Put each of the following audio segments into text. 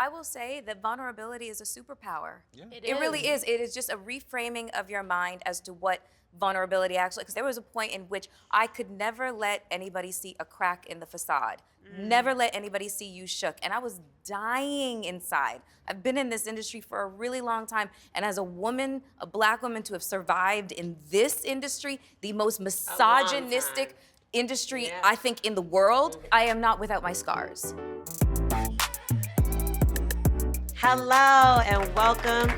I will say that vulnerability is a superpower. Yeah. It really is. It is just a reframing of your mind as to what vulnerability actually, because there was a point in which I could never let anybody see a crack in the facade. Never let anybody see you shook. And I was dying inside. I've been in this industry for a really long time. And as a woman, a black woman, to have survived in this industry, the most misogynistic industry, I think, in the world, I am not without my scars. Hello and welcome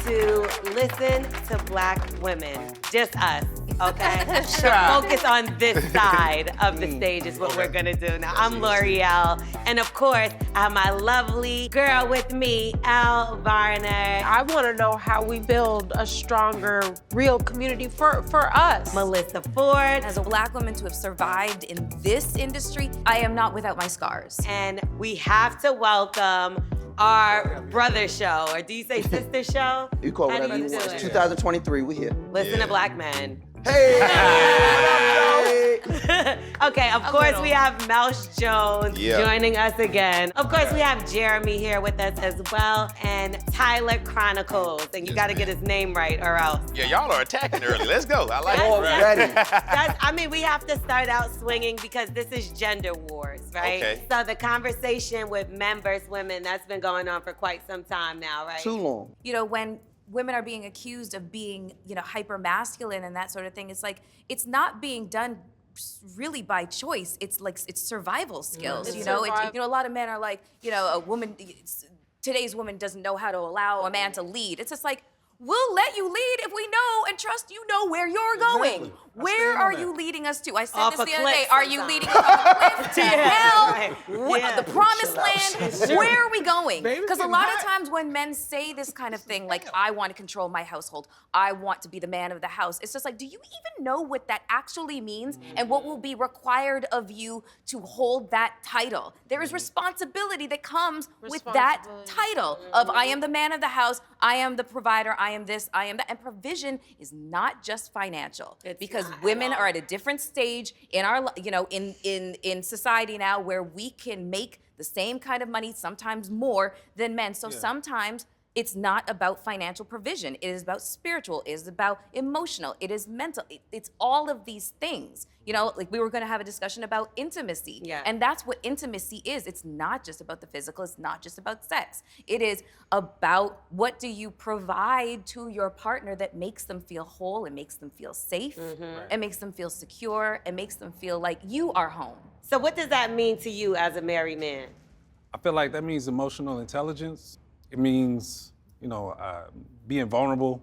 to Listen to Black Women. Just us, okay? Focus on this side of the stage is what we're gonna do. Now, I'm L'Oreal, and of course, I have my lovely girl with me, Elle Varner. I wanna know how we build a stronger, real community for us. Melissa Ford. As a black woman, to have survived in this industry, I am not without my scars. And we have to welcome our brother show, or do you say sister show? You call How do whatever you you do want. it? 2023, we here. Listen to Black Men. Hey! Okay, of course we have Melsh Jones joining us again. Of course we have Jeremy here with us as well, and Tyler Chronicles. And you gotta get his name right or else. Yeah, y'all are attacking early. Let's go. I like it. Already. I mean, we have to start out swinging because this is gender wars, right? Okay. So the conversation with men versus women, that's been going on for quite some time now, right? Too long. You know, when women are being accused of being, you know, hyper masculine and that sort of thing, it's like, it's not being done really by choice. It's like, it's survival skills, It's you know? survival. You know, a lot of men are like, you know, a woman, today's woman doesn't know how to allow a man to lead. It's just like, we'll let you lead if we know and trust you know where you're going. Exactly. Where are you leading us to? I said Off this a the other day. cliff Are you sometimes. leading us off a cliff to hell? Right. What, Yeah. the promised land? Where are we going? Baby, Because a getting lot hot. of times when men say this kind of thing, like, I want to control my household, I want to be the man of the house, it's just like, do you even know what that actually means and what will be required of you to hold that title? There is responsibility that comes with that title of I am the man of the house, I am the provider, I am this, I am that. And provision is not just financial, because women are at a different stage in our, you know, in society now where we can make the same kind of money, sometimes more than men. So sometimes it's not about financial provision. It is about spiritual. It is about emotional. It is mental. It's all of these things. You know, like we were going to have a discussion about intimacy. Yeah. And that's what intimacy is. It's not just about the physical. It's not just about sex. It is about what do you provide to your partner that makes them feel whole and makes them feel safe and makes them feel secure and makes them feel like you are home. So what does that mean to you as a married man? I feel like that means emotional intelligence. It means, you know, being vulnerable,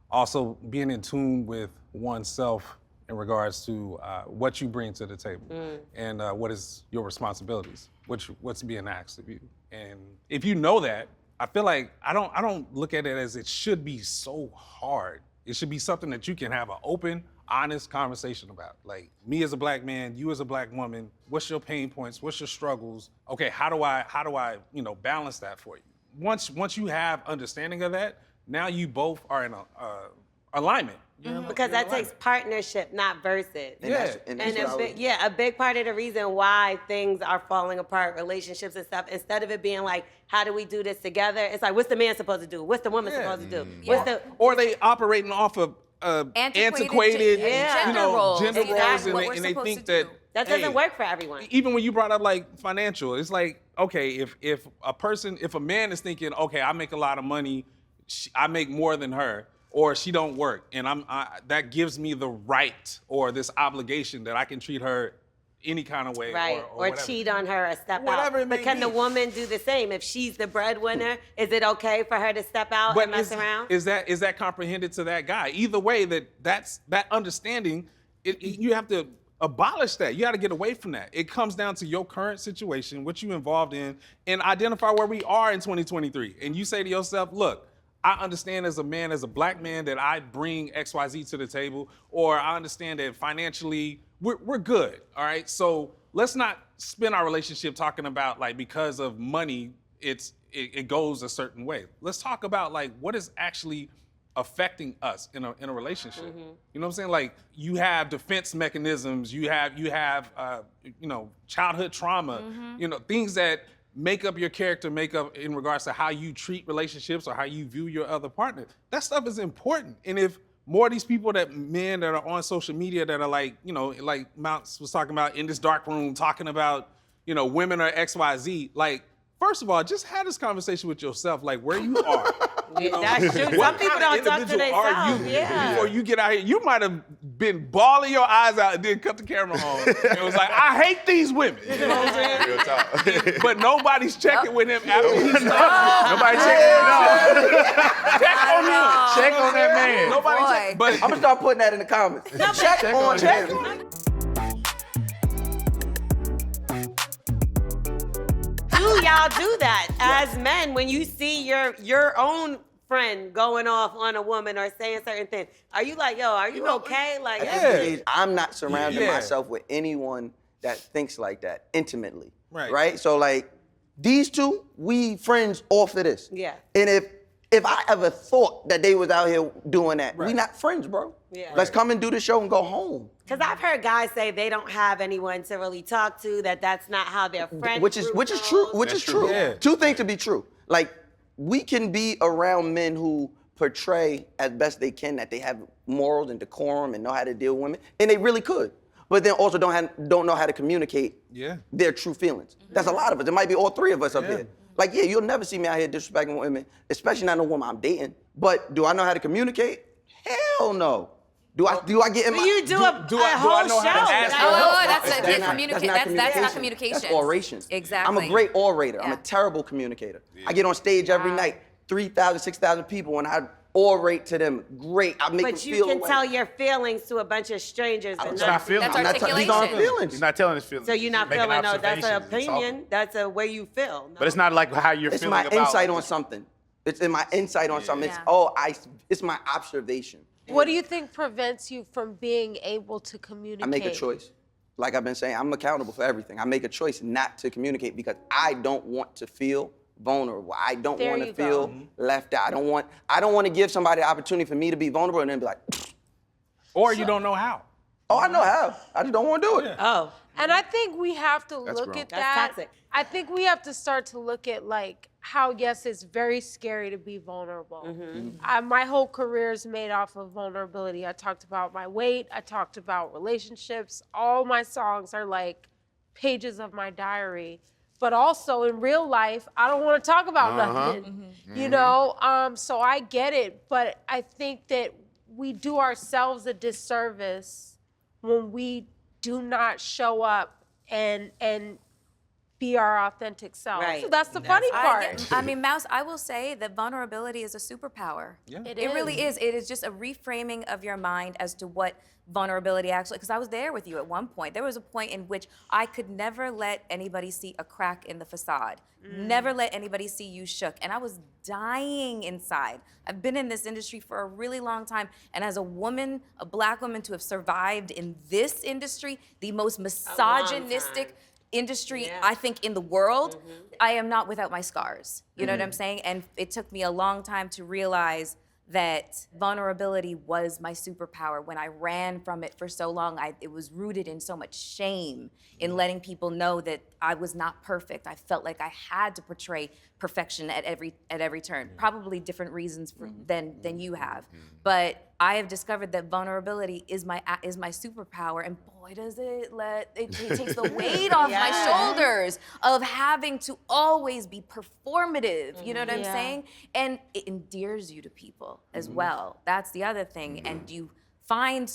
also being in tune with oneself in regards to what you bring to the table and what is your responsibilities, what's being asked of you. And if you know that, I feel like I don't look at it as it should be so hard. It should be something that you can have an open, honest conversation about. Like, me as a black man, you as a black woman, what's your pain points, what's your struggles? Okay, how do I, you know, balance that for you? Once you have understanding of that, now you both are in alignment. Because that takes partnership, not versus. And that's And what I was- a big part of the reason why things are falling apart, relationships and stuff, instead of it being like, how do we do this together? It's like, what's the man supposed to do? What's the woman supposed to do? What's the Or they operating off of antiquated, gender you know, roles. gender Exactly. roles, What and we're they supposed think to that do. that doesn't hey, work for everyone. Even when you brought up like financial, it's like, okay, if a man is thinking, okay, I make a lot of money, I make more than her, or she don't work, and that gives me the right or this obligation that I can treat her any kind of way, Right, or or whatever. cheat on her or step Whatever out. it may But can the be. woman do the same? If she's the breadwinner, is it okay for her to step out and mess around? Is that comprehended to that guy? Either way, that's that understanding. You have to abolish that. You got to get away from that. It comes down to your current situation, what you involved in, and identify where we are in 2023. And you say to yourself, look, I understand as a man, as a black man, that I bring XYZ to the table, or I understand that financially we're good, all right? So let's not spend our relationship talking about like because of money, it goes a certain way. Let's talk about like what is actually affecting us in a relationship. You know what I'm saying? Like you have defense mechanisms, you have you know, childhood trauma, you know, things that make up your character, make up in regards to how you treat relationships or how you view your other partner. That stuff is important. And if more of these people men that are on social media that are like, like Mounts was talking about in this dark room, talking about, women are XYZ, like, first of all, just have this conversation with yourself, like where you are. That's true. What Some people kind of don't talk to individual are themselves. you Yeah. before you get out here? You might have been bawling your eyes out and then cut the camera on. It was like, I hate these women. You know what I'm saying? Real talk. But nobody's checking with him after he stopped. Nobody checking. Check on him. Check on that man. Nobody Boy. check. But I'm gonna start putting that in the comments. Check on check. him. Do y'all do that as men when you see your own friend going off on a woman or saying certain things? Are you like, yo, are you okay? Like, At this age, I'm not surrounding Yeah. myself with anyone that thinks like that intimately. Right. So like, these two, we friends off of this. Yeah. And if I ever thought that they was out here doing that, we Right. not friends, bro. Yeah. Let's come and do the show and go home. because I've heard guys say they don't have anyone to really talk to, that's not how their friend Which is group true. goes. Which is true. Yeah. Two things to be true. Like, we can be around men who portray as best they can that they have morals and decorum and know how to deal with women, and they really could. But then also don't know how to communicate their true feelings. That's a lot of us. It might be all three of us up here. Like, yeah, you'll never see me out here disrespecting women, especially not a woman I'm dating. But do I know how to communicate? Hell no. Do I get in my... You do a do I whole know show. how to ask Oh, that's not That's communication. That's oration. Exactly. I'm a great orator. I'm Yeah. a terrible communicator. I get on stage every night, 3,000, 6,000 people, and I orate to them. Great. I make them But you feel can away. tell your feelings to a bunch of strangers. And It's not feelings. That's I'm not these aren't articulation. feelings. He's not telling his feelings. so you're not He's making feeling, no, that's an observations and talking. opinion. That's a way you feel. No. But it's not like how you're It's feeling my about insight on something. It's in my insight on something. Yeah. It's my observation. What do you think prevents you from being able to communicate? I make a choice. Like I've been saying, I'm accountable for everything. I make a choice not to communicate because I don't want to feel vulnerable. I don't There want to you feel go. left out. I don't want to give somebody the opportunity for me to be vulnerable and then be like, or you don't know how. oh, I know how. I just don't want to do it. Oh, And I think we have to look grown. at That's that. toxic. I think we have to start to look at like how, yes, it's very scary to be vulnerable. My whole career is made off of vulnerability. I talked about my weight. I talked about relationships. All my songs are like pages of my diary. But also in real life, I don't want to talk about nothing, you know? So I get it, but I think that we do ourselves a disservice when we do not show up and be our authentic self. Right. So that's the funny part. I mean, Mouse, I will say that vulnerability is a superpower. Yeah. It really is. It is just a reframing of your mind as to what vulnerability actually, because I was there with you at one point. There was a point in which I could never let anybody see a crack in the facade. Never let anybody see you shook. And I was dying inside. I've been in this industry for a really long time. And as a woman, a black woman, to have survived in this industry, the most misogynistic industry, I think, in the world, I am not without my scars. You know what I'm saying? And it took me a long time to realize that vulnerability was my superpower. When I ran from it for so long, it was rooted in so much shame in letting people know that I was not perfect. I felt like I had to portray perfection at every turn. Probably different reasons than you have. But I have discovered that vulnerability is my superpower, and boy, does it takes the weight off my shoulders of having to always be performative. You know what I'm saying? And it endears you to people as well. That's the other thing. And you find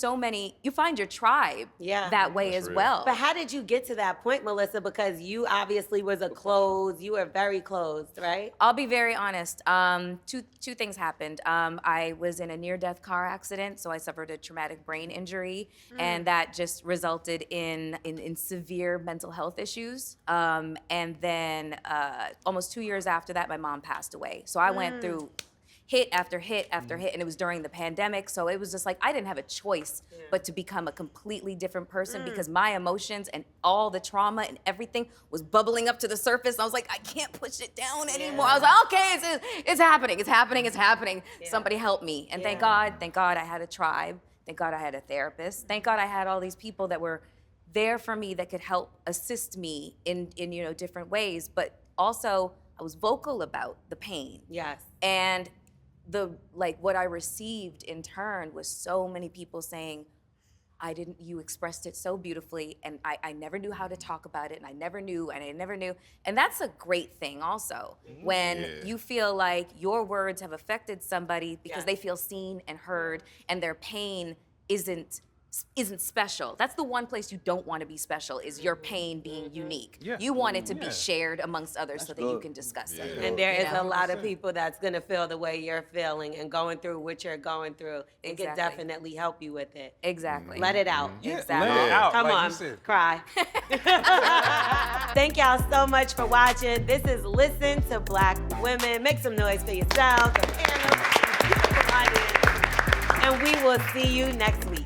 your tribe that way as well. but how did you get to that point, Melissa? Because you obviously was you were very closed, right? I'll be very honest. Two things happened. I was in a near-death car accident, so I suffered a traumatic brain injury, and that just resulted in severe mental health issues. And then almost 2 years after that, my mom passed away. So I went through hit after hit after hit, and it was during the pandemic, so it was just like I didn't have a choice but to become a completely different person because my emotions and all the trauma and everything was bubbling up to the surface. I was like, I can't push it down anymore. I was like, okay, it's happening. Somebody help me. And thank God I had a tribe. Thank God I had a therapist. Thank God I had all these people that were there for me that could help assist me in different ways. But also I was vocal about the pain. Yes. And what I received in turn was so many people saying, you expressed it so beautifully, and I never knew how to talk about it, and I never knew. And that's a great thing also, when you feel like your words have affected somebody because they feel seen and heard, and their pain isn't special. That's the one place you don't want to be special, is your pain being unique. Yeah. You want it to be shared amongst others so that you can discuss it. And there is a lot of people that's gonna feel the way you're feeling and going through what you're going through, and can Exactly. definitely help you with it. Exactly. Let it out. Exactly. Let it out, Come like on, you said. cry. Thank y'all so much for watching. This is Listen to Black Women. Make some noise for yourselves, your panelists, beautiful audience. And we will see you next week.